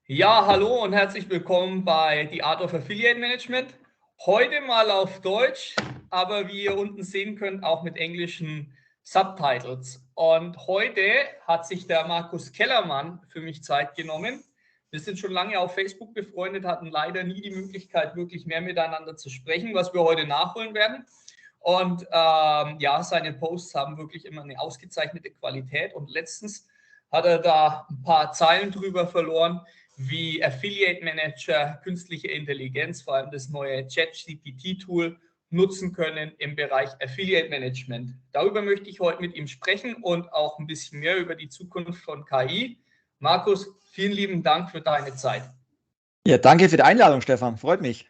Ja, hallo und herzlich willkommen bei The Art of Affiliate Management. Heute mal auf Deutsch, aber wie ihr unten sehen könnt, auch mit englischen Subtitles. Und heute hat sich der Markus Kellermann für mich Zeit genommen. Wir sind schon lange auf Facebook befreundet, hatten leider nie die Möglichkeit, wirklich mehr miteinander zu sprechen, was wir heute nachholen werden. Und ja, seine Posts haben wirklich immer eine ausgezeichnete Qualität. Und letztens hat er da ein paar Zeilen drüber verloren, wie Affiliate Manager künstliche Intelligenz, vor allem das neue ChatGPT-Tool, nutzen können im Bereich Affiliate Management. Darüber möchte ich heute mit ihm sprechen und auch ein bisschen mehr über die Zukunft von KI. Markus, vielen lieben Dank für deine Zeit. Ja, danke für die Einladung, Stefan. Freut mich.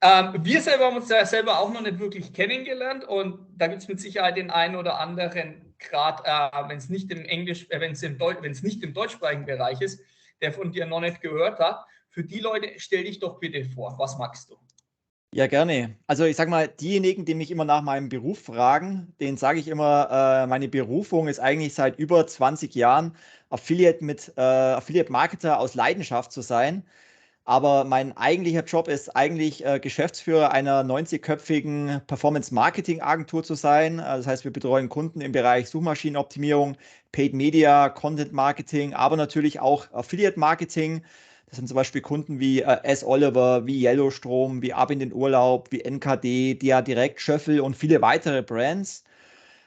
Wir selber haben uns ja selber auch noch nicht wirklich kennengelernt und da gibt es mit Sicherheit den einen oder anderen, gerade wenn es nicht im Englisch, wenn es nicht im deutschsprachigen Bereich ist, der von dir noch nicht gehört hat. Für die Leute stell dich doch bitte vor. Was magst du? Ja, gerne. Also ich sage mal, diejenigen, die mich immer nach meinem Beruf fragen, denen sage ich immer, meine Berufung ist eigentlich seit über 20 Jahren Affiliate Marketer aus Leidenschaft zu sein. Aber mein eigentlicher Job ist eigentlich Geschäftsführer einer 90-köpfigen Performance-Marketing-Agentur zu sein. Das heißt, wir betreuen Kunden im Bereich Suchmaschinenoptimierung, Paid Media, Content Marketing, aber natürlich auch Affiliate Marketing. Das sind zum Beispiel Kunden wie S. Oliver, wie Yellowstrom, wie Ab in den Urlaub, wie NKD, DA Direkt, Schöffel und viele weitere Brands.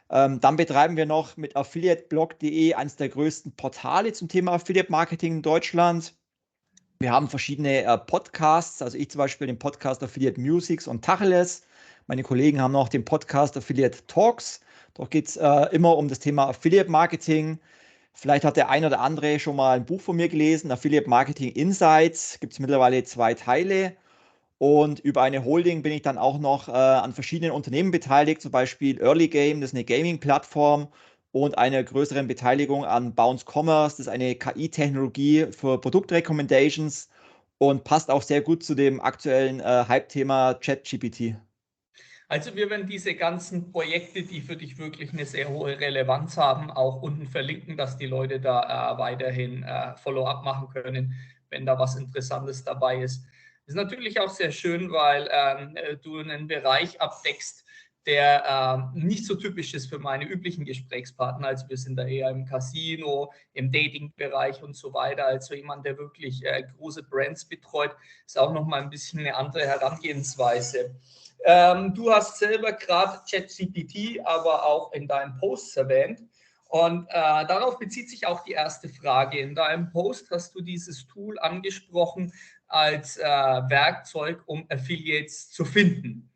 Dann betreiben wir noch mit affiliateblog.de eines der größten Portale zum Thema Affiliate Marketing in Deutschland. Wir haben verschiedene Podcasts, also ich zum Beispiel den Podcast Affiliate Musics und Tacheles. Meine Kollegen haben noch den Podcast Affiliate Talks. Dort geht es immer um das Thema Affiliate Marketing. Vielleicht hat der ein oder andere schon mal ein Buch von mir gelesen, Affiliate Marketing Insights. Gibt es mittlerweile 2 Teile. Und über eine Holding bin ich dann auch noch an verschiedenen Unternehmen beteiligt, zum Beispiel Early Game, das ist eine Gaming-Plattform, und eine größeren Beteiligung an Bounce Commerce, das ist eine KI-Technologie für Produktrecommendations und passt auch sehr gut zu dem aktuellen Hype-Thema ChatGPT. Also wir werden diese ganzen Projekte, die für dich wirklich eine sehr hohe Relevanz haben, auch unten verlinken, dass die Leute da weiterhin Follow-up machen können, wenn da was Interessantes dabei ist. Das ist natürlich auch sehr schön, weil du einen Bereich abdeckst, der nicht so typisch ist für meine üblichen Gesprächspartner. Also wir sind da eher im Casino, im Dating-Bereich und so weiter. Also jemand, der wirklich große Brands betreut, ist auch nochmal ein bisschen eine andere Herangehensweise. Du hast selber gerade ChatGPT, aber auch in deinen Posts erwähnt. Und darauf bezieht sich auch die erste Frage. In deinem Post hast du dieses Tool angesprochen als Werkzeug, um Affiliates zu finden.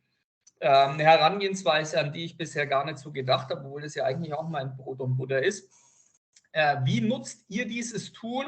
Eine Herangehensweise, an die ich bisher gar nicht so gedacht habe, obwohl das ja eigentlich auch mein Brot und Butter ist. Wie nutzt ihr dieses Tool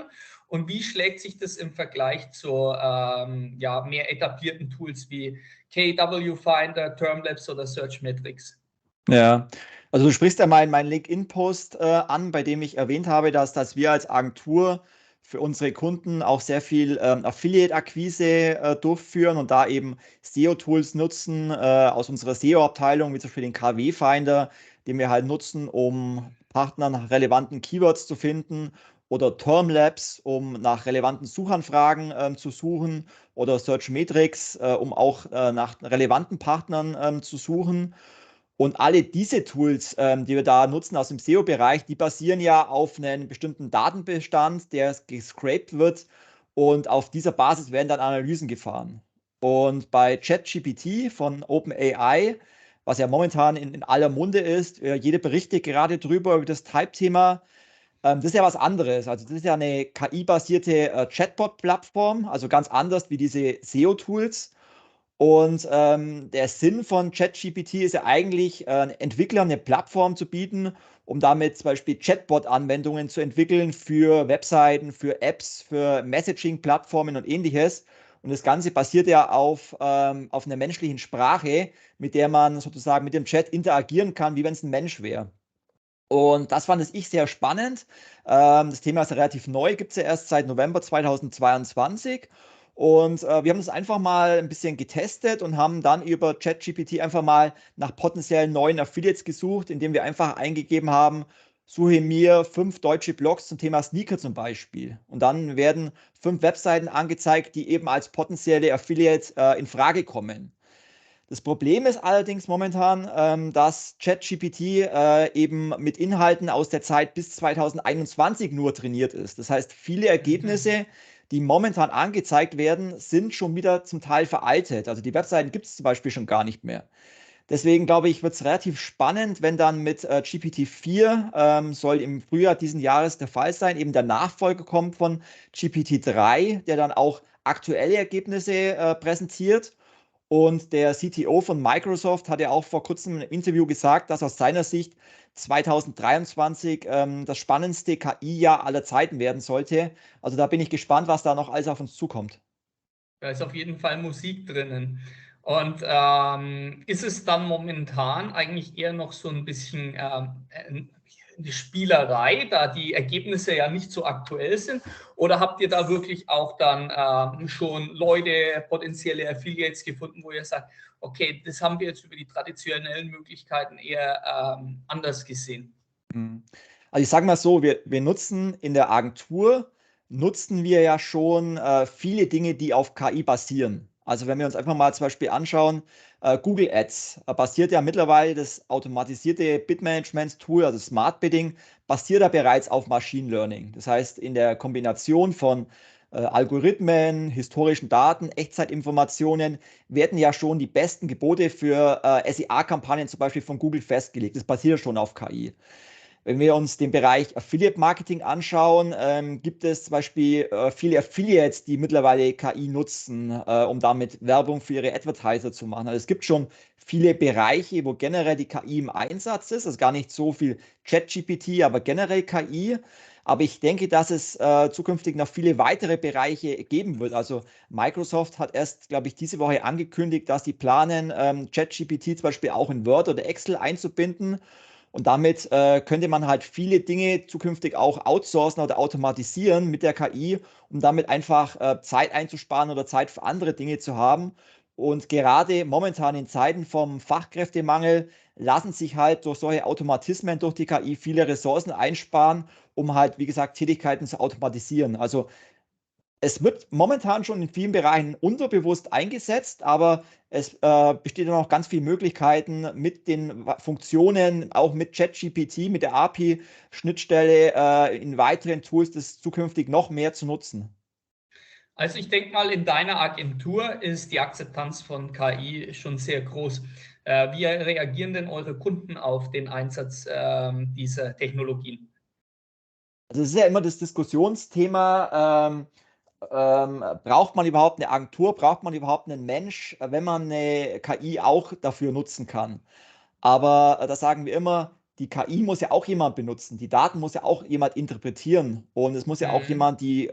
und wie schlägt sich das im Vergleich zu ja, mehr etablierten Tools wie KW Finder, Termlabs oder Searchmetrics? Ja, also du sprichst ja meinen LinkedIn-Post an, bei dem ich erwähnt habe, dass wir als Agentur für unsere Kunden auch sehr viel Affiliate-Akquise durchführen und da eben SEO-Tools nutzen aus unserer SEO-Abteilung, wie zum Beispiel den KW-Finder, den wir halt nutzen, um Partner nach relevanten Keywords zu finden, oder Termlabs, um nach relevanten Suchanfragen zu suchen, oder Searchmetrics, um auch nach relevanten Partnern zu suchen. Und alle diese Tools, die wir da nutzen aus dem SEO-Bereich, die basieren ja auf einem bestimmten Datenbestand, der gescraped wird, und auf dieser Basis werden dann Analysen gefahren. Und bei ChatGPT von OpenAI, was ja momentan in aller Munde ist, jeder berichtet gerade drüber über das Type-Thema, das ist ja was anderes. Also das ist ja eine KI-basierte Chatbot-Plattform, also ganz anders wie diese SEO-Tools. Und der Sinn von ChatGPT ist ja eigentlich, Entwicklern eine Plattform zu bieten, um damit zum Beispiel Chatbot-Anwendungen zu entwickeln für Webseiten, für Apps, für Messaging-Plattformen und ähnliches. Und das Ganze basiert ja auf einer menschlichen Sprache, mit der man sozusagen mit dem Chat interagieren kann, wie wenn es ein Mensch wäre. Und das fand ich sehr spannend. Das Thema ist ja relativ neu, gibt es ja erst seit November 2022. Und wir haben das einfach mal ein bisschen getestet und haben dann über ChatGPT einfach mal nach potenziellen neuen Affiliates gesucht, indem wir einfach eingegeben haben, suche mir 5 deutsche Blogs zum Thema Sneaker zum Beispiel. Und dann werden 5 Webseiten angezeigt, die eben als potenzielle Affiliates in Frage kommen. Das Problem ist allerdings momentan, dass ChatGPT eben mit Inhalten aus der Zeit bis 2021 nur trainiert ist. Das heißt, viele Ergebnisse, die momentan angezeigt werden, sind schon wieder zum Teil veraltet. Also die Webseiten gibt es zum Beispiel schon gar nicht mehr. Deswegen glaube ich, wird es relativ spannend, wenn dann mit GPT-4 soll im Frühjahr diesen Jahres der Fall sein, eben der Nachfolger kommt von GPT-3, der dann auch aktuelle Ergebnisse präsentiert. Und der CTO von Microsoft hat ja auch vor kurzem im Interview gesagt, dass aus seiner Sicht 2023 das spannendste KI-Jahr aller Zeiten werden sollte. Also da bin ich gespannt, was da noch alles auf uns zukommt. Da ist auf jeden Fall Musik drinnen. Und ist es dann momentan eigentlich eher noch so ein bisschen eine Spielerei, da die Ergebnisse ja nicht so aktuell sind? Oder habt ihr da wirklich auch dann schon Leute, potenzielle Affiliates gefunden, wo ihr sagt, okay, das haben wir jetzt über die traditionellen Möglichkeiten eher anders gesehen? Mhm. Also ich sage mal so, wir nutzen in der Agentur, nutzen wir ja schon viele Dinge, die auf KI basieren. Also wenn wir uns einfach mal zum Beispiel anschauen, Google Ads basiert ja mittlerweile das automatisierte Bid-Management-Tool, also Smart Bidding, basiert ja bereits auf Machine Learning. Das heißt, in der Kombination von Algorithmen, historischen Daten, Echtzeitinformationen werden ja schon die besten Gebote für SEA-Kampagnen zum Beispiel von Google festgelegt. Das basiert schon auf KI. Wenn wir uns den Bereich Affiliate Marketing anschauen, gibt es zum Beispiel viele Affiliates, die mittlerweile KI nutzen, um damit Werbung für ihre Advertiser zu machen. Also es gibt schon viele Bereiche, wo generell die KI im Einsatz ist. Das ist gar nicht so viel ChatGPT, aber generell KI. Aber ich denke, dass es zukünftig noch viele weitere Bereiche geben wird. Also Microsoft hat erst, glaube ich, diese Woche angekündigt, dass die planen, ChatGPT zum Beispiel auch in Word oder Excel einzubinden. Und damit könnte man halt viele Dinge zukünftig auch outsourcen oder automatisieren mit der KI, um damit einfach Zeit einzusparen oder Zeit für andere Dinge zu haben. Und gerade momentan in Zeiten vom Fachkräftemangel lassen sich halt durch solche Automatismen durch die KI viele Ressourcen einsparen, um halt, wie gesagt, Tätigkeiten zu automatisieren. Also es wird momentan schon in vielen Bereichen unterbewusst eingesetzt, aber es besteht noch ganz viele Möglichkeiten mit den Funktionen, auch mit ChatGPT, mit der API-Schnittstelle, in weiteren Tools das zukünftig noch mehr zu nutzen. Also ich denke mal, in deiner Agentur ist die Akzeptanz von KI schon sehr groß. Wie reagieren denn eure Kunden auf den Einsatz dieser Technologien? Also es ist ja immer das Diskussionsthema, braucht man überhaupt eine Agentur, braucht man überhaupt einen Mensch, wenn man eine KI auch dafür nutzen kann. Aber da sagen wir immer, die KI muss ja auch jemand benutzen, die Daten muss ja auch jemand interpretieren und es muss ja auch Mhm. jemand die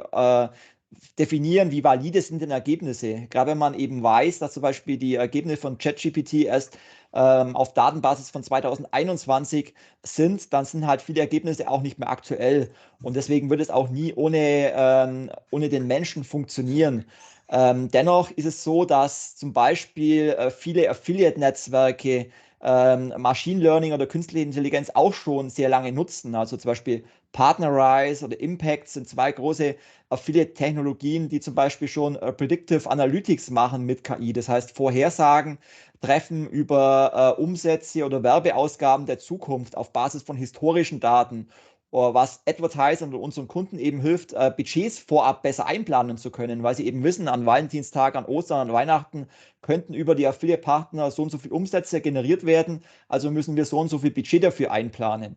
definieren, wie valide sind denn Ergebnisse. Gerade wenn man eben weiß, dass zum Beispiel die Ergebnisse von ChatGPT erst auf Datenbasis von 2021 sind, dann sind halt viele Ergebnisse auch nicht mehr aktuell. Und deswegen wird es auch nie ohne den Menschen funktionieren. Dennoch ist es so, dass zum Beispiel viele Affiliate-Netzwerke Machine Learning oder künstliche Intelligenz auch schon sehr lange nutzen. Also zum Beispiel Partnerize oder Impact sind zwei große Affiliate-Technologien, die zum Beispiel schon Predictive Analytics machen mit KI. Das heißt, Vorhersagen treffen über Umsätze oder Werbeausgaben der Zukunft auf Basis von historischen Daten, was Advertisern oder unseren Kunden eben hilft, Budgets vorab besser einplanen zu können, weil sie eben wissen, an Valentinstag, an Ostern, an Weihnachten könnten über die Affiliate-Partner so und so viel Umsätze generiert werden, also müssen wir so und so viel Budget dafür einplanen.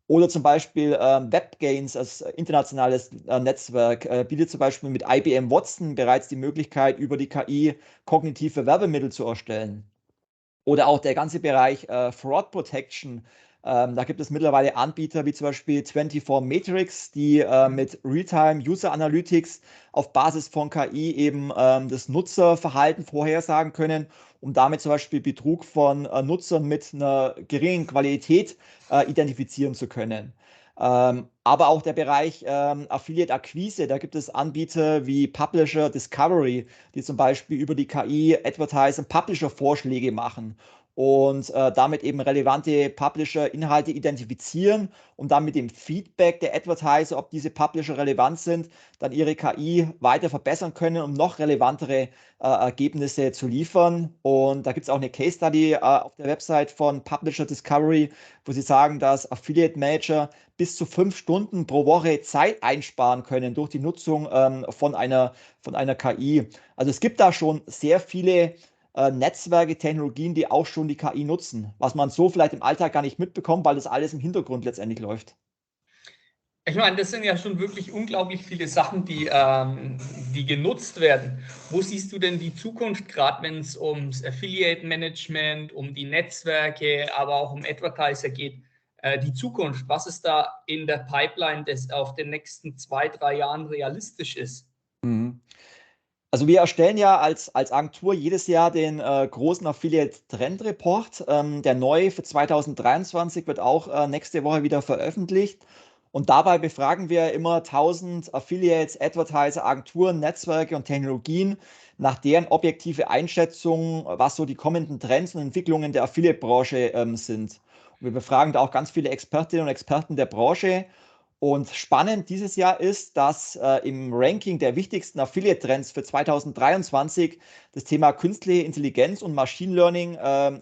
Oder zum Beispiel WebGains als internationales Netzwerk bietet zum Beispiel mit IBM Watson bereits die Möglichkeit, über die KI kognitive Werbemittel zu erstellen. Oder auch der ganze Bereich Fraud Protection. Da gibt es mittlerweile Anbieter wie zum Beispiel 24 Matrix, die mit Realtime User Analytics auf Basis von KI eben das Nutzerverhalten vorhersagen können, um damit zum Beispiel Betrug von Nutzern mit einer geringen Qualität identifizieren zu können. Aber auch der Bereich Affiliate-Akquise, da gibt es Anbieter wie Publisher Discovery, die zum Beispiel über die KI Advertiser Publisher-Vorschläge machen. und damit eben relevante Publisher-Inhalte identifizieren und dann mit dem Feedback der Advertiser, ob diese Publisher relevant sind, dann ihre KI weiter verbessern können, um noch relevantere Ergebnisse zu liefern. Und da gibt es auch eine Case Study auf der Website von Publisher Discovery, wo sie sagen, dass Affiliate Manager bis zu 5 Stunden pro Woche Zeit einsparen können durch die Nutzung von einer KI. Also es gibt da schon sehr viele Netzwerke, Technologien, die auch schon die KI nutzen, was man so vielleicht im Alltag gar nicht mitbekommt, weil das alles im Hintergrund letztendlich läuft. Ich meine, das sind ja schon wirklich unglaublich viele Sachen, die genutzt werden. Wo siehst du denn die Zukunft, gerade wenn es ums Affiliate-Management, um die Netzwerke, aber auch um Advertiser geht? Die Zukunft, was ist da in der Pipeline, das auf den nächsten 2, 3 Jahren realistisch ist? Mhm. Also wir erstellen ja als Agentur jedes Jahr den großen Affiliate Trend Report. Der neue für 2023 wird auch nächste Woche wieder veröffentlicht. Und dabei befragen wir immer 1000 Affiliates, Advertiser, Agenturen, Netzwerke und Technologien nach deren objektive Einschätzung, was so die kommenden Trends und Entwicklungen der Affiliate-Branche sind. Und wir befragen da auch ganz viele Expertinnen und Experten der Branche. Und spannend dieses Jahr ist, dass im Ranking der wichtigsten Affiliate-Trends für 2023 das Thema künstliche Intelligenz und Machine Learning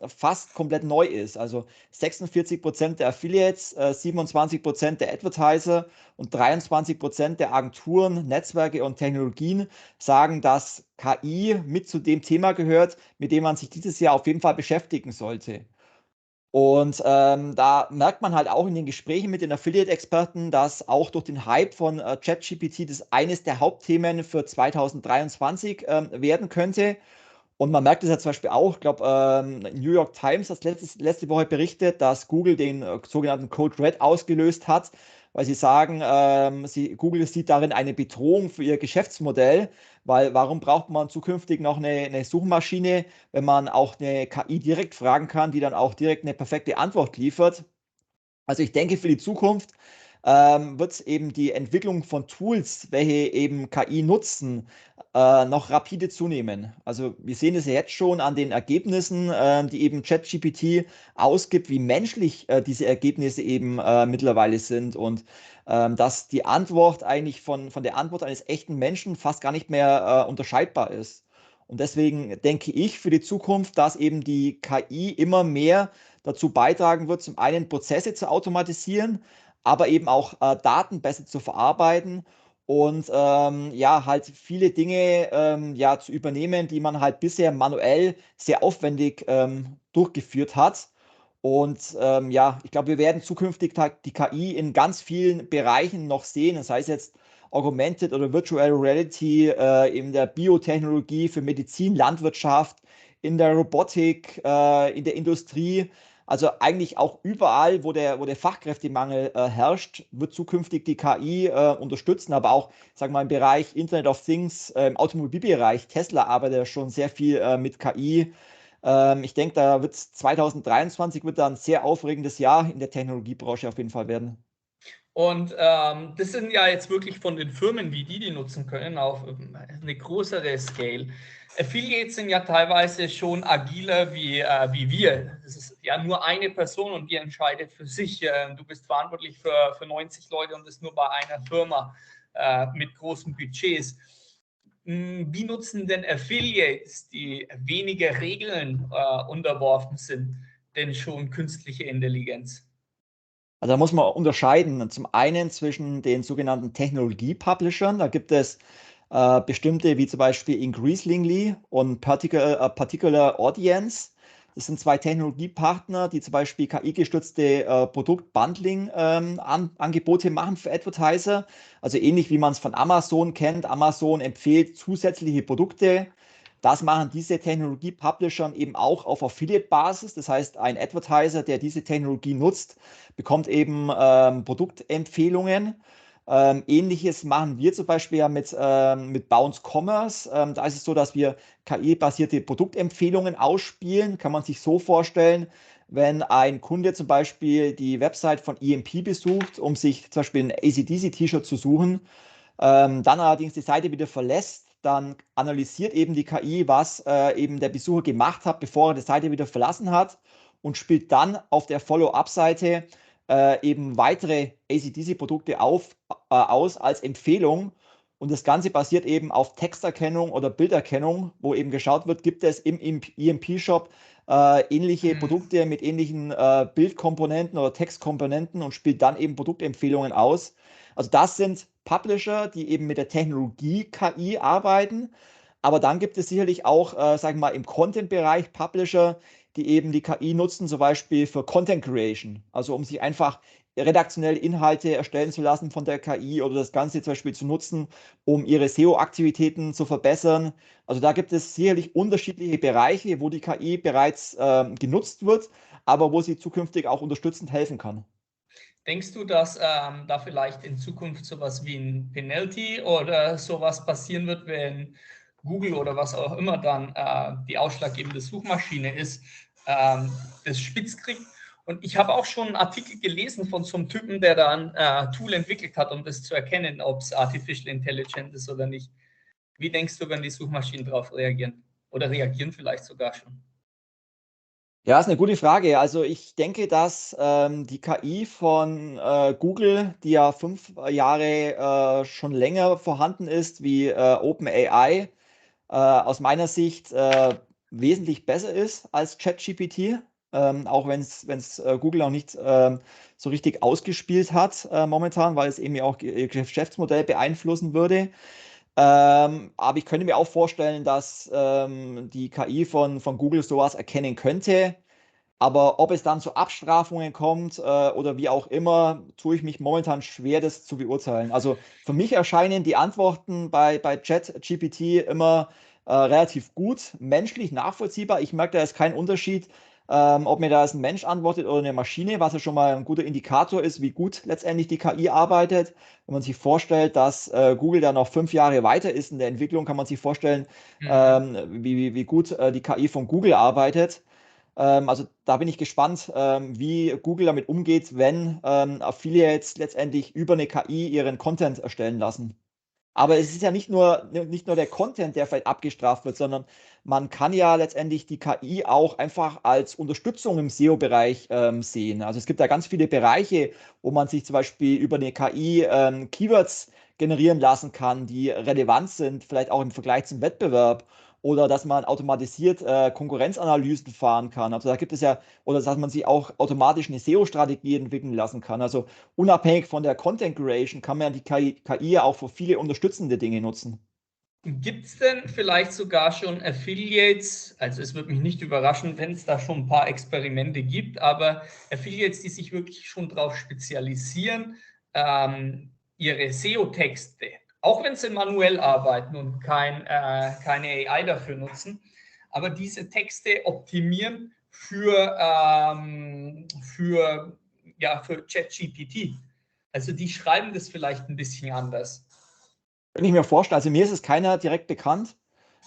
fast komplett neu ist. Also 46% der Affiliates, 27% der Advertiser und 23% der Agenturen, Netzwerke und Technologien sagen, dass KI mit zu dem Thema gehört, mit dem man sich dieses Jahr auf jeden Fall beschäftigen sollte. Und da merkt man halt auch in den Gesprächen mit den Affiliate-Experten, dass auch durch den Hype von ChatGPT das eines der Hauptthemen für 2023 werden könnte. Und man merkt es ja zum Beispiel auch, ich glaube, New York Times hat letzte Woche berichtet, dass Google den sogenannten Code Red ausgelöst hat, weil sie sagen, Google sieht darin eine Bedrohung für ihr Geschäftsmodell, weil warum braucht man zukünftig noch eine Suchmaschine, wenn man auch eine KI direkt fragen kann, die dann auch direkt eine perfekte Antwort liefert? Also ich denke, für die Zukunft wird eben die Entwicklung von Tools, welche eben KI nutzen, noch rapide zunehmen. Also wir sehen es ja jetzt schon an den Ergebnissen, die eben ChatGPT ausgibt, wie menschlich diese Ergebnisse eben mittlerweile sind und dass die Antwort eigentlich von der Antwort eines echten Menschen fast gar nicht mehr unterscheidbar ist. Und deswegen denke ich für die Zukunft, dass eben die KI immer mehr dazu beitragen wird, zum einen Prozesse zu automatisieren, aber eben auch Daten besser zu verarbeiten und ja, halt viele Dinge ja, zu übernehmen, die man halt bisher manuell sehr aufwendig durchgeführt hat. Und ja, ich glaube, wir werden zukünftig die KI in ganz vielen Bereichen noch sehen. Das heißt jetzt Augmented oder Virtual Reality in der Biotechnologie, für Medizin, Landwirtschaft, in der Robotik, in der Industrie. Also eigentlich auch überall, wo der Fachkräftemangel herrscht, wird zukünftig die KI unterstützen, aber auch, sagen wir mal, im Bereich Internet of Things, im Automobilbereich. Tesla arbeitet ja schon sehr viel mit KI. Ich denke, da wird 2023 wird da ein sehr aufregendes Jahr in der Technologiebranche auf jeden Fall werden. Und das sind ja jetzt wirklich von den Firmen, wie die nutzen können, auf eine größere Scale. Affiliates sind ja teilweise schon agiler wie wir. Das ist ja nur eine Person und die entscheidet für sich. Du bist verantwortlich für 90 Leute und das nur bei einer Firma mit großen Budgets. Wie nutzen denn Affiliates, die weniger Regeln unterworfen sind, denn schon künstliche Intelligenz? Also da muss man unterscheiden. Zum einen zwischen den sogenannten Technologie-Publishern. Da gibt es bestimmte, wie zum Beispiel Increasingly und Particular Audience. Das sind zwei Technologiepartner, die zum Beispiel KI-gestützte Produkt-Bundling-Angebote machen für Advertiser. Also ähnlich wie man es von Amazon kennt. Amazon empfiehlt zusätzliche Produkte. Das machen diese Technologie-Publishern eben auch auf Affiliate-Basis. Das heißt, ein Advertiser, der diese Technologie nutzt, bekommt eben Produktempfehlungen. Ähnliches machen wir zum Beispiel ja mit Bounce Commerce. Da ist es so, dass wir KI-basierte Produktempfehlungen ausspielen. Kann man sich so vorstellen, wenn ein Kunde zum Beispiel die Website von EMP besucht, um sich zum Beispiel ein AC/DC-T-Shirt zu suchen, dann allerdings die Seite wieder verlässt, dann analysiert eben die KI, was eben der Besucher gemacht hat, bevor er die Seite wieder verlassen hat und spielt dann auf der Follow-up-Seite eben weitere AC/DC-Produkte aus als Empfehlung. Und das Ganze basiert eben auf Texterkennung oder Bilderkennung, wo eben geschaut wird, gibt es im EMP-Shop ähnliche Produkte mit ähnlichen Bildkomponenten oder Textkomponenten und spielt dann eben Produktempfehlungen aus. Also das sind Publisher, die eben mit der Technologie KI arbeiten. Aber dann gibt es sicherlich auch, sagen wir mal, im Content-Bereich Publisher, die eben die KI nutzen, zum Beispiel für Content Creation. Also um sich einfach redaktionelle Inhalte erstellen zu lassen von der KI oder das Ganze zum Beispiel zu nutzen, um ihre SEO-Aktivitäten zu verbessern. Also da gibt es sicherlich unterschiedliche Bereiche, wo die KI bereits genutzt wird, aber wo sie zukünftig auch unterstützend helfen kann. Denkst du, dass da vielleicht in Zukunft sowas wie ein Penalty oder sowas passieren wird, wenn Google oder was auch immer dann die ausschlaggebende Suchmaschine ist, das spitz kriegt? Und ich habe auch schon einen Artikel gelesen von so einem Typen, der da ein Tool entwickelt hat, um das zu erkennen, ob es Artificial Intelligence ist oder nicht. Wie denkst du, wenn die Suchmaschinen darauf reagieren? Oder reagieren vielleicht sogar schon? Ja, ist eine gute Frage. Also ich denke, dass die KI von Google, die ja 5 Jahre schon länger vorhanden ist, wie OpenAI, aus meiner Sicht wesentlich besser ist als ChatGPT, auch wenn es Google noch nicht so richtig ausgespielt hat momentan, weil es eben ja auch ihr Geschäftsmodell beeinflussen würde. Aber ich könnte mir auch vorstellen, dass die KI von Google sowas erkennen könnte. Aber ob es dann zu Abstrafungen kommt oder wie auch immer, tue ich mich momentan schwer, das zu beurteilen. Also für mich erscheinen die Antworten bei ChatGPT immer relativ gut, menschlich nachvollziehbar. Ich merke, da ist kein Unterschied, ob mir da jetzt ein Mensch antwortet oder eine Maschine, was ja schon mal ein guter Indikator ist, wie gut letztendlich die KI arbeitet. Wenn man sich vorstellt, dass Google da noch 5 Jahre weiter ist in der Entwicklung, kann man sich vorstellen, wie gut die KI von Google arbeitet. Also da bin ich gespannt, wie Google damit umgeht, wenn Affiliates letztendlich über eine KI ihren Content erstellen lassen. Aber es ist ja nicht nur der Content, der vielleicht abgestraft wird, sondern man kann ja letztendlich die KI auch einfach als Unterstützung im SEO-Bereich sehen. Also es gibt da ganz viele Bereiche, wo man sich zum Beispiel über eine KI Keywords generieren lassen kann, die relevant sind, vielleicht auch im Vergleich zum Wettbewerb. Oder dass man automatisiert Konkurrenzanalysen fahren kann. Also da gibt es ja, oder dass man sich auch automatisch eine SEO-Strategie entwickeln lassen kann. Also unabhängig von der Content Creation kann man die KI ja auch für viele unterstützende Dinge nutzen. Gibt es denn vielleicht sogar schon Affiliates, also es würde mich nicht überraschen, wenn es da schon ein paar Experimente gibt, aber Affiliates, die sich wirklich schon darauf spezialisieren, ihre SEO-Texte, auch wenn sie manuell arbeiten und keine AI dafür nutzen, aber diese Texte optimieren für ChatGPT. Also die schreiben das vielleicht ein bisschen anders. Kann ich mir vorstellen, also mir ist es keiner direkt bekannt,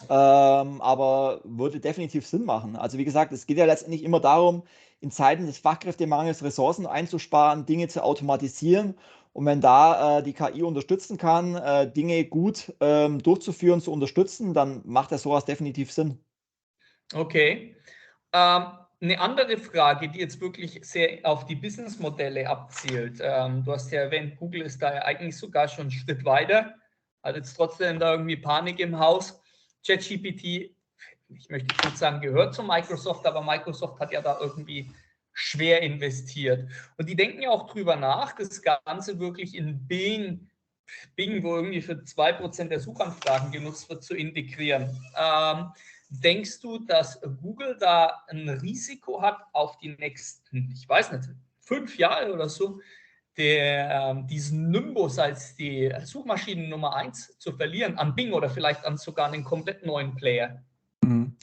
aber würde definitiv Sinn machen. Also wie gesagt, es geht ja letztendlich immer darum, in Zeiten des Fachkräftemangels Ressourcen einzusparen, Dinge zu automatisieren. Und wenn da die KI unterstützen kann, Dinge gut durchzuführen, zu unterstützen, dann macht das sowas definitiv Sinn. Okay. Eine andere Frage, die jetzt wirklich sehr auf die Businessmodelle abzielt. Du hast ja erwähnt, Google ist da ja eigentlich sogar schon einen Schritt weiter, hat jetzt trotzdem da irgendwie Panik im Haus. ChatGPT, ich möchte nicht sagen, gehört zu Microsoft, aber Microsoft hat ja da irgendwie schwer investiert. Und die denken ja auch drüber nach, das Ganze wirklich in Bing, wo irgendwie für 2% der Suchanfragen genutzt wird, zu integrieren. Denkst du, dass Google da ein Risiko hat auf die nächsten, ich weiß nicht, 5 Jahre oder so, diesen Nimbus als die Suchmaschinen Nummer 1 zu verlieren an Bing oder vielleicht an sogar einen komplett neuen Player? Mhm.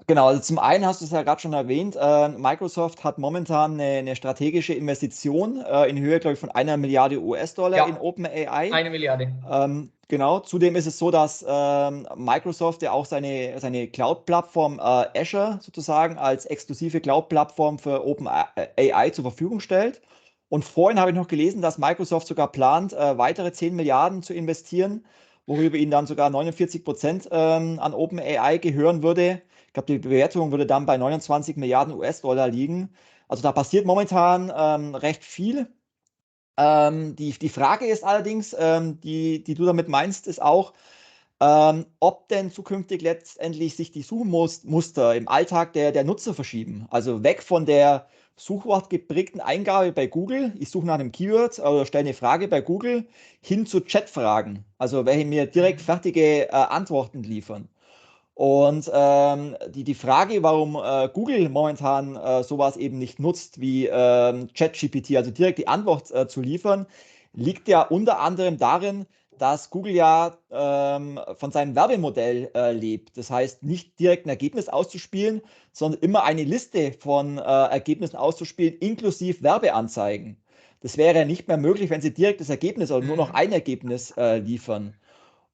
Genau, also zum einen hast du es ja gerade schon erwähnt, Microsoft hat momentan eine strategische Investition in Höhe, glaube ich, von 1 Milliarde US-Dollar in Ja, OpenAI. 1 Milliarde. Genau, zudem ist es so, dass Microsoft ja auch seine Cloud-Plattform Azure sozusagen als exklusive Cloud-Plattform für OpenAI zur Verfügung stellt. Und vorhin habe ich noch gelesen, dass Microsoft sogar plant, weitere 10 Milliarden zu investieren, worüber ihnen dann sogar 49% an OpenAI gehören würde. Ich glaube, die Bewertung würde dann bei 29 Milliarden US-Dollar liegen. Also da passiert momentan recht viel. Die Frage ist allerdings, die du damit meinst, ist auch, ob denn zukünftig letztendlich sich die Suchmuster im Alltag der Nutzer verschieben. Also weg von der suchwortgeprägten Eingabe bei Google, ich suche nach einem Keyword oder stelle eine Frage bei Google, hin zu Chatfragen, also welche mir direkt fertige Antworten liefern. Und die Frage, warum Google momentan sowas eben nicht nutzt wie ChatGPT, also direkt die Antwort zu liefern, liegt ja unter anderem darin, dass Google ja von seinem Werbemodell lebt. Das heißt, nicht direkt ein Ergebnis auszuspielen, sondern immer eine Liste von Ergebnissen auszuspielen, inklusive Werbeanzeigen. Das wäre nicht mehr möglich, wenn sie direkt das Ergebnis oder nur noch ein Ergebnis liefern.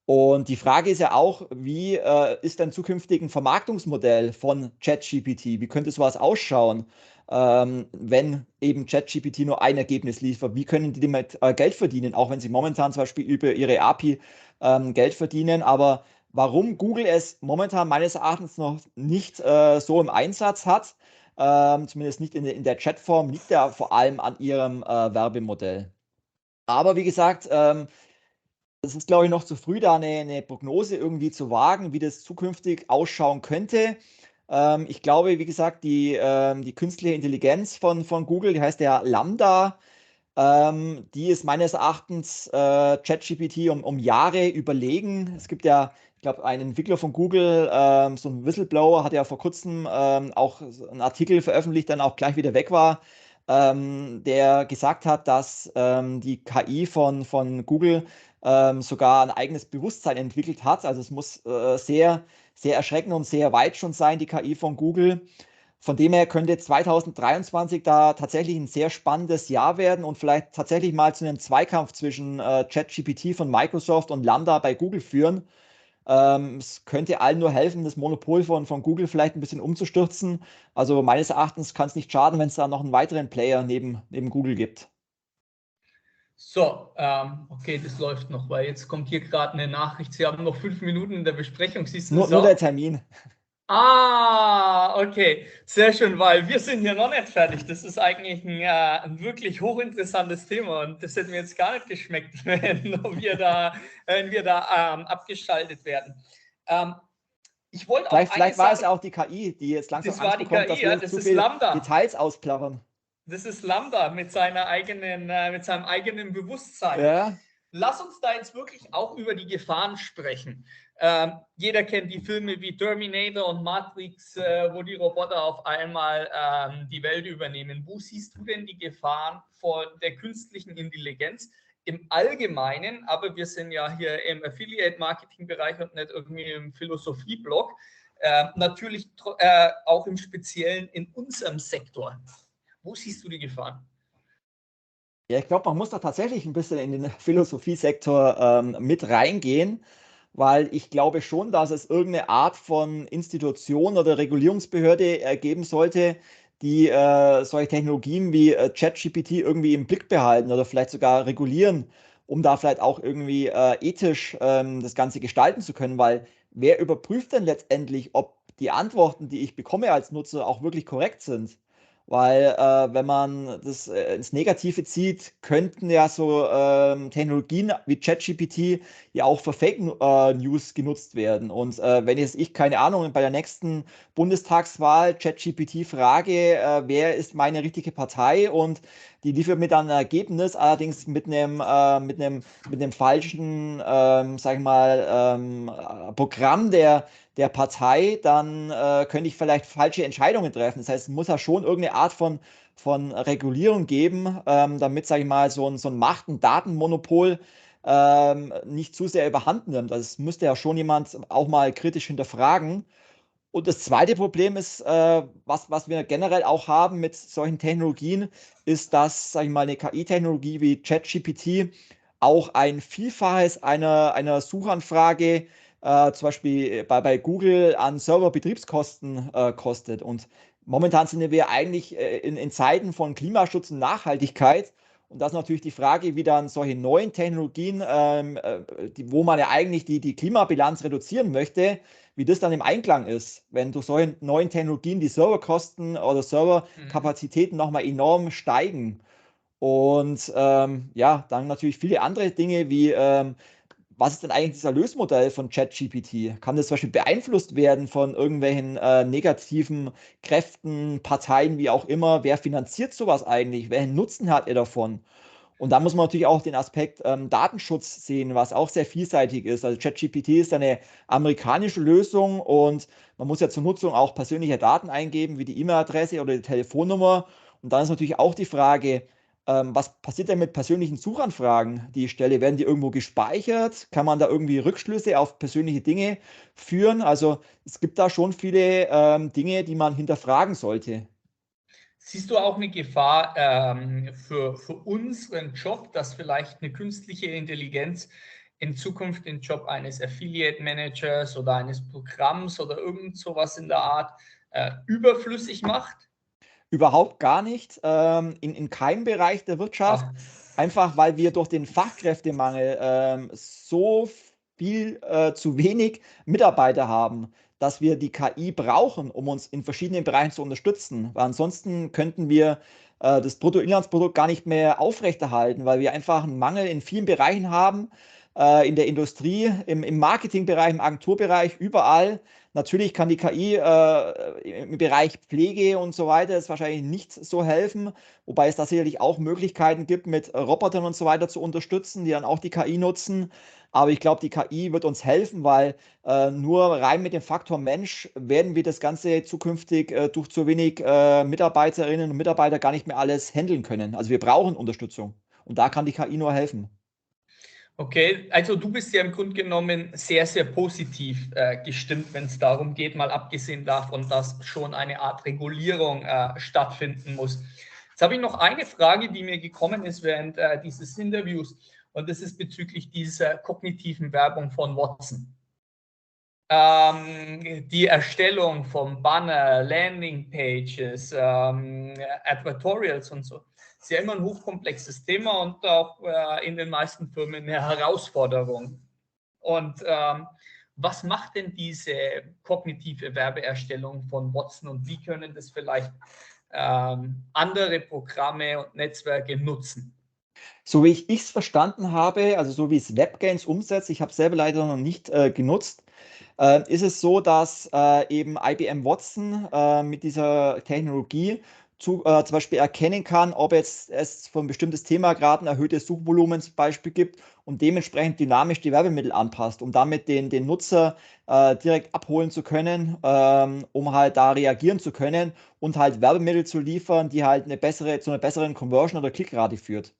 Und die Frage ist ja auch, wie ist denn zukünftig ein Vermarktungsmodell von ChatGPT? Wie könnte sowas ausschauen, wenn eben ChatGPT nur ein Ergebnis liefert? Wie können die damit Geld verdienen, auch wenn sie momentan zum Beispiel über ihre API Geld verdienen? Aber warum Google es momentan meines Erachtens noch nicht so im Einsatz hat, zumindest nicht in der Chatform, liegt ja vor allem an ihrem Werbemodell. Aber wie gesagt, es ist, glaube ich, noch zu früh, da eine Prognose irgendwie zu wagen, wie das zukünftig ausschauen könnte. Ich glaube, wie gesagt, die künstliche Intelligenz von Google, die heißt ja Lambda, die ist meines Erachtens ChatGPT um Jahre überlegen. Es gibt ja, ich glaube, einen Entwickler von Google, so ein Whistleblower, hat ja vor kurzem auch so einen Artikel veröffentlicht, dann auch gleich wieder weg war, der gesagt hat, dass die KI von Google sogar ein eigenes Bewusstsein entwickelt hat. Also es muss sehr, sehr erschreckend und sehr weit schon sein, die KI von Google. Von dem her könnte 2023 da tatsächlich ein sehr spannendes Jahr werden und vielleicht tatsächlich mal zu einem Zweikampf zwischen ChatGPT von Microsoft und Lambda bei Google führen. Es könnte allen nur helfen, das Monopol von Google vielleicht ein bisschen umzustürzen. Also meines Erachtens kann es nicht schaden, wenn es da noch einen weiteren Player neben Google gibt. So, okay, das läuft noch, weil jetzt kommt hier gerade eine Nachricht. Sie haben noch 5 Minuten in der Besprechung. Siehst du das Nur der auch? Termin. Okay, sehr schön, weil wir sind hier noch nicht fertig. Das ist eigentlich ein wirklich hochinteressantes Thema und das hätte mir jetzt gar nicht geschmeckt, wenn wir da abgeschaltet werden. Ich wollte auch Vielleicht war es ja auch die KI, die jetzt langsam das war Angst die bekommt, KI, dass wir ja, uns das zu ist viel Lambda. Details ausplappern. Das ist Lambda mit seinem eigenen Bewusstsein. Ja. Lass uns da jetzt wirklich auch über die Gefahren sprechen. Jeder kennt die Filme wie Terminator und Matrix, wo die Roboter auf einmal die Welt übernehmen. Wo siehst du denn die Gefahren von der künstlichen Intelligenz im Allgemeinen? Aber wir sind ja hier im Affiliate-Marketing-Bereich und nicht irgendwie im Philosophie-Blog. Natürlich auch im Speziellen in unserem Sektor. Wo siehst du die Gefahren? Ja, ich glaube, man muss da tatsächlich ein bisschen in den Philosophiesektor mit reingehen, weil ich glaube schon, dass es irgendeine Art von Institution oder Regulierungsbehörde geben sollte, die solche Technologien wie ChatGPT irgendwie im Blick behalten oder vielleicht sogar regulieren, um da vielleicht auch irgendwie ethisch das Ganze gestalten zu können, weil wer überprüft denn letztendlich, ob die Antworten, die ich bekomme als Nutzer, auch wirklich korrekt sind? Weil wenn man das ins Negative zieht, könnten ja so Technologien wie ChatGPT ja auch für Fake News genutzt werden. Und wenn jetzt ich, keine Ahnung, bei der nächsten Bundestagswahl ChatGPT frage, wer ist meine richtige Partei und die liefert mir dann ein Ergebnis, allerdings mit einem falschen, sag ich mal, Programm der Partei, dann könnte ich vielleicht falsche Entscheidungen treffen. Das heißt, es muss ja schon irgendeine Art von Regulierung geben, damit, sage ich mal, so ein Macht- und Datenmonopol nicht zu sehr überhand nimmt. Also es müsste ja schon jemand auch mal kritisch hinterfragen. Und das zweite Problem ist, was wir generell auch haben mit solchen Technologien, ist, dass, sag ich mal, eine KI-Technologie wie ChatGPT auch ein Vielfaches einer Suchanfrage, zum Beispiel bei Google, an Serverbetriebskosten kostet. Und momentan sind wir eigentlich in Zeiten von Klimaschutz und Nachhaltigkeit. Und das ist natürlich die Frage, wie dann solche neuen Technologien, wo man ja eigentlich die Klimabilanz reduzieren möchte, wie das dann im Einklang ist, wenn durch solche neuen Technologien die Serverkosten oder Serverkapazitäten nochmal enorm steigen. Und ja, dann natürlich viele andere Dinge wie, was ist denn eigentlich das Erlösmodell von ChatGPT? Kann das zum Beispiel beeinflusst werden von irgendwelchen negativen Kräften, Parteien, wie auch immer? Wer finanziert sowas eigentlich? Welchen Nutzen hat er davon? Und da muss man natürlich auch den Aspekt Datenschutz sehen, was auch sehr vielseitig ist. Also ChatGPT ist eine amerikanische Lösung und man muss ja zur Nutzung auch persönliche Daten eingeben, wie die E-Mail-Adresse oder die Telefonnummer. Und dann ist natürlich auch die Frage, was passiert denn mit persönlichen Suchanfragen, die ich stelle? Werden die irgendwo gespeichert? Kann man da irgendwie Rückschlüsse auf persönliche Dinge führen? Also es gibt da schon viele Dinge, die man hinterfragen sollte. Siehst du auch eine Gefahr für unseren Job, dass vielleicht eine künstliche Intelligenz in Zukunft den Job eines Affiliate Managers oder eines Programms oder irgend sowas in der Art überflüssig macht? Überhaupt gar nicht, in keinem Bereich der Wirtschaft, Ah, einfach weil wir durch den Fachkräftemangel so viel zu wenig Mitarbeiter haben, dass wir die KI brauchen, um uns in verschiedenen Bereichen zu unterstützen. Weil ansonsten könnten wir das Bruttoinlandsprodukt gar nicht mehr aufrechterhalten, weil wir einfach einen Mangel in vielen Bereichen haben, in der Industrie, im Marketingbereich, im Agenturbereich, überall. Natürlich kann die KI im Bereich Pflege und so weiter ist wahrscheinlich nicht so helfen, wobei es da sicherlich auch Möglichkeiten gibt, mit Robotern und so weiter zu unterstützen, die dann auch die KI nutzen. Aber ich glaube, die KI wird uns helfen, weil nur rein mit dem Faktor Mensch werden wir das Ganze zukünftig durch zu wenig Mitarbeiterinnen und Mitarbeiter gar nicht mehr alles handeln können. Also wir brauchen Unterstützung und da kann die KI nur helfen. okay, also du bist ja im Grunde genommen sehr, sehr positiv gestimmt, wenn es darum geht, mal abgesehen davon, dass schon eine Art Regulierung stattfinden muss. Jetzt habe ich noch eine Frage, die mir gekommen ist während dieses Interviews, und das ist bezüglich dieser kognitiven Werbung von Watson. Die Erstellung von Banner, Landingpages, Advertorials und so, ist ja immer ein hochkomplexes Thema und auch in den meisten Firmen eine Herausforderung. Und was macht denn diese kognitive Werbeerstellung von Watson und wie können das vielleicht andere Programme und Netzwerke nutzen? So wie ich es verstanden habe, also so wie es WebGains umsetzt, ich habe es selber leider noch nicht genutzt, ist es so, dass eben IBM Watson mit dieser Technologie zum Beispiel erkennen kann, ob jetzt es für ein bestimmtes Thema gerade ein erhöhtes Suchvolumen zum Beispiel gibt und dementsprechend dynamisch die Werbemittel anpasst, um damit den Nutzer direkt abholen zu können, um halt da reagieren zu können und halt Werbemittel zu liefern, die halt zu einer besseren Conversion oder Klickrate führt.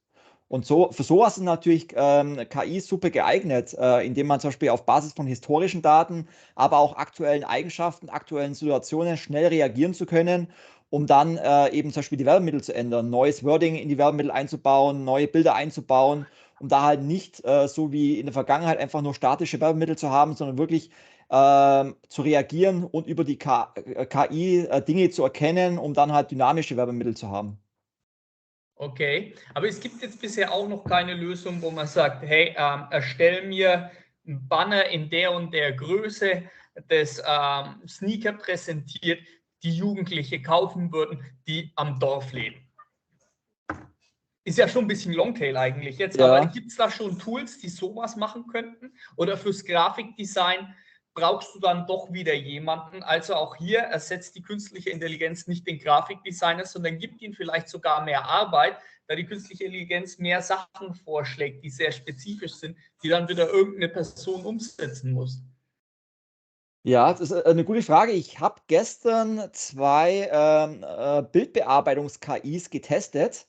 Und so, für sowas ist natürlich KI super geeignet, indem man zum Beispiel auf Basis von historischen Daten, aber auch aktuellen Eigenschaften, aktuellen Situationen schnell reagieren zu können, um dann eben zum Beispiel die Werbemittel zu ändern, neues Wording in die Werbemittel einzubauen, neue Bilder einzubauen, um da halt nicht so wie in der Vergangenheit einfach nur statische Werbemittel zu haben, sondern wirklich zu reagieren und über die KI Dinge zu erkennen, um dann halt dynamische Werbemittel zu haben. Okay, aber es gibt jetzt bisher auch noch keine Lösung, wo man sagt, hey, erstell mir ein Banner in der und der Größe, das Sneaker präsentiert, die Jugendliche kaufen würden, die am Dorf leben. Ist ja schon ein bisschen Longtail eigentlich jetzt, aber Ja. gibt es da schon Tools, die sowas machen könnten? Oder fürs Grafikdesign brauchst du dann doch wieder jemanden? Also auch hier ersetzt die künstliche Intelligenz nicht den Grafikdesigner, sondern gibt ihm vielleicht sogar mehr Arbeit, da die künstliche Intelligenz mehr Sachen vorschlägt, die sehr spezifisch sind, die dann wieder irgendeine Person umsetzen muss. Ja, das ist eine gute Frage. Ich habe gestern 2 Bildbearbeitungs-KIs getestet.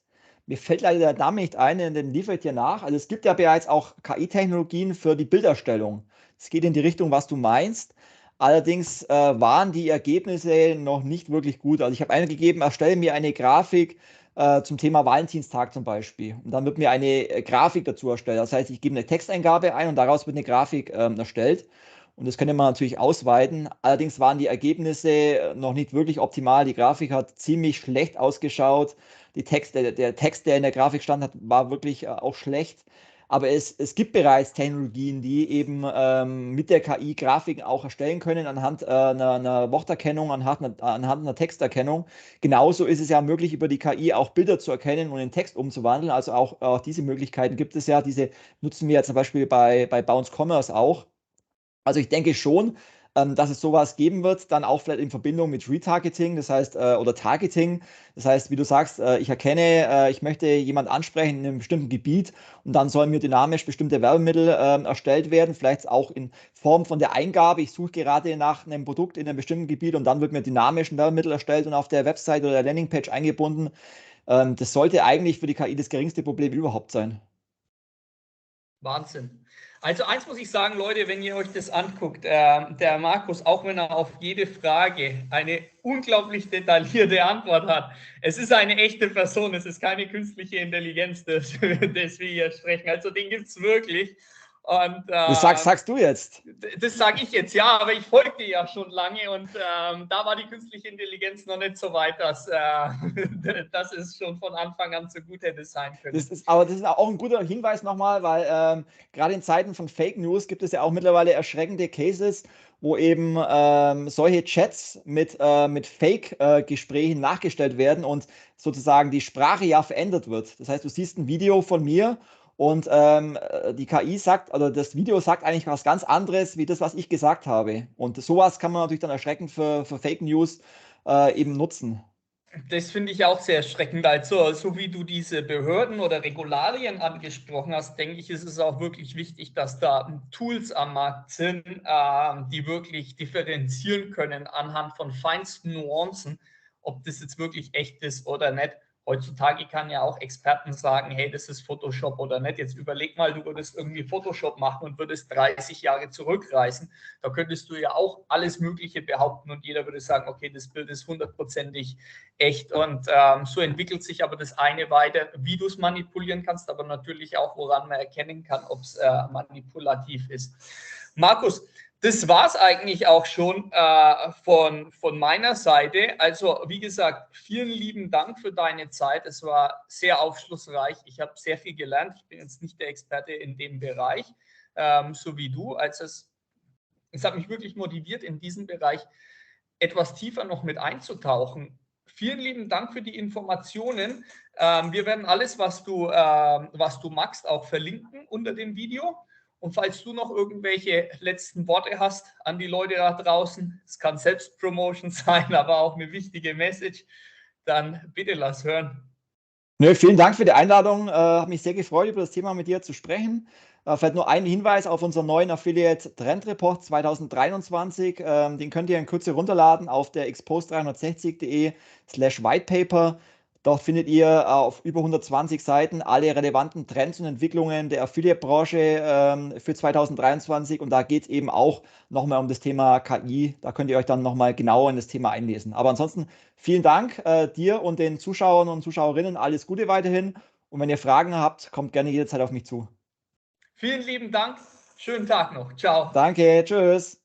Mir fällt leider der Name nicht ein, den liefere ich dir nach. Also, es gibt ja bereits auch KI-Technologien für die Bilderstellung. Es geht in die Richtung, was du meinst. Allerdings, waren die Ergebnisse noch nicht wirklich gut. Also, ich habe eingegeben: „Erstelle mir eine Grafik, zum Thema Valentinstag“ zum Beispiel. Und dann wird mir eine, Grafik dazu erstellt. Das heißt, ich gebe eine Texteingabe ein und daraus wird eine Grafik, erstellt. Und das könnte man natürlich ausweiten. Allerdings waren die Ergebnisse noch nicht wirklich optimal. Die Grafik hat ziemlich schlecht ausgeschaut. der Text, der in der Grafik stand, war wirklich auch schlecht. Aber es gibt bereits Technologien, die eben mit der KI Grafiken auch erstellen können anhand einer Worterkennung, anhand einer Texterkennung. Genauso ist es ja möglich, über die KI auch Bilder zu erkennen und in Text umzuwandeln. Also auch diese Möglichkeiten gibt es ja. Diese nutzen wir ja zum Beispiel bei Bounce Commerce auch. Also ich denke schon, dass es sowas geben wird, dann auch vielleicht in Verbindung mit Retargeting, das heißt, oder Targeting. Das heißt, wie du sagst, ich erkenne, ich möchte jemand ansprechen in einem bestimmten Gebiet und dann sollen mir dynamisch bestimmte Werbemittel erstellt werden, vielleicht auch in Form von der Eingabe. Ich suche gerade nach einem Produkt in einem bestimmten Gebiet und dann wird mir dynamisch ein Werbemittel erstellt und auf der Website oder der Landingpage eingebunden. Das sollte eigentlich für die KI das geringste Problem überhaupt sein. Wahnsinn. Also eins muss ich sagen, Leute, wenn ihr euch das anguckt, der Markus, auch wenn er auf jede Frage eine unglaublich detaillierte Antwort hat, es ist eine echte Person, es ist keine künstliche Intelligenz, das wir hier sprechen. Also den gibt es wirklich. Und, das sagst du jetzt. Das sage ich jetzt, ja, aber ich folge dir ja schon lange und da war die künstliche Intelligenz noch nicht so weit, dass es schon von Anfang an so gut hätte sein können. Das ist auch ein guter Hinweis nochmal, weil gerade in Zeiten von Fake News gibt es ja auch mittlerweile erschreckende Cases, wo eben solche Chats mit Fake-Gesprächen nachgestellt werden und sozusagen die Sprache ja verändert wird. Das heißt, du siehst ein Video von mir und die KI sagt, oder das Video sagt eigentlich was ganz anderes, wie das, was ich gesagt habe. Und sowas kann man natürlich dann erschreckend für Fake News eben nutzen. Das finde ich auch sehr erschreckend. Also, so wie du diese Behörden oder Regularien angesprochen hast, denke ich, ist es auch wirklich wichtig, dass da Tools am Markt sind, die wirklich differenzieren können anhand von feinsten Nuancen, ob das jetzt wirklich echt ist oder nicht. Heutzutage kann ja auch Experten sagen, hey, das ist Photoshop oder nicht. Jetzt überleg mal, du würdest irgendwie Photoshop machen und würdest 30 Jahre zurückreisen. Da könntest du ja auch alles Mögliche behaupten und jeder würde sagen, okay, das Bild ist hundertprozentig echt. Und so entwickelt sich aber das eine weiter, wie du es manipulieren kannst, aber natürlich auch, woran man erkennen kann, ob es manipulativ ist. Markus, das war es eigentlich auch schon von meiner Seite. Also, wie gesagt, vielen lieben Dank für deine Zeit. Es war sehr aufschlussreich. Ich habe sehr viel gelernt. Ich bin jetzt nicht der Experte in dem Bereich, so wie du. Also es hat mich wirklich motiviert, in diesen Bereich etwas tiefer noch mit einzutauchen. Vielen lieben Dank für die Informationen. Wir werden alles, was du magst, auch verlinken unter dem Video. Und falls du noch irgendwelche letzten Worte hast an die Leute da draußen, es kann Selbstpromotion sein, aber auch eine wichtige Message, dann bitte lass hören. Nö, vielen Dank für die Einladung. Hat mich sehr gefreut, über das Thema mit dir zu sprechen. Vielleicht nur ein Hinweis auf unseren neuen Affiliate Trend Report 2023. Den könnt ihr in Kürze runterladen auf der expose360.de/whitepaper. Dort findet ihr auf über 120 Seiten alle relevanten Trends und Entwicklungen der Affiliate-Branche für 2023. Und da geht es eben auch nochmal um das Thema KI. Da könnt ihr euch dann nochmal genauer in das Thema einlesen. Aber ansonsten vielen Dank dir und den Zuschauern und Zuschauerinnen. Alles Gute weiterhin. Und wenn ihr Fragen habt, kommt gerne jederzeit auf mich zu. Vielen lieben Dank. Schönen Tag noch. Ciao. Danke, tschüss.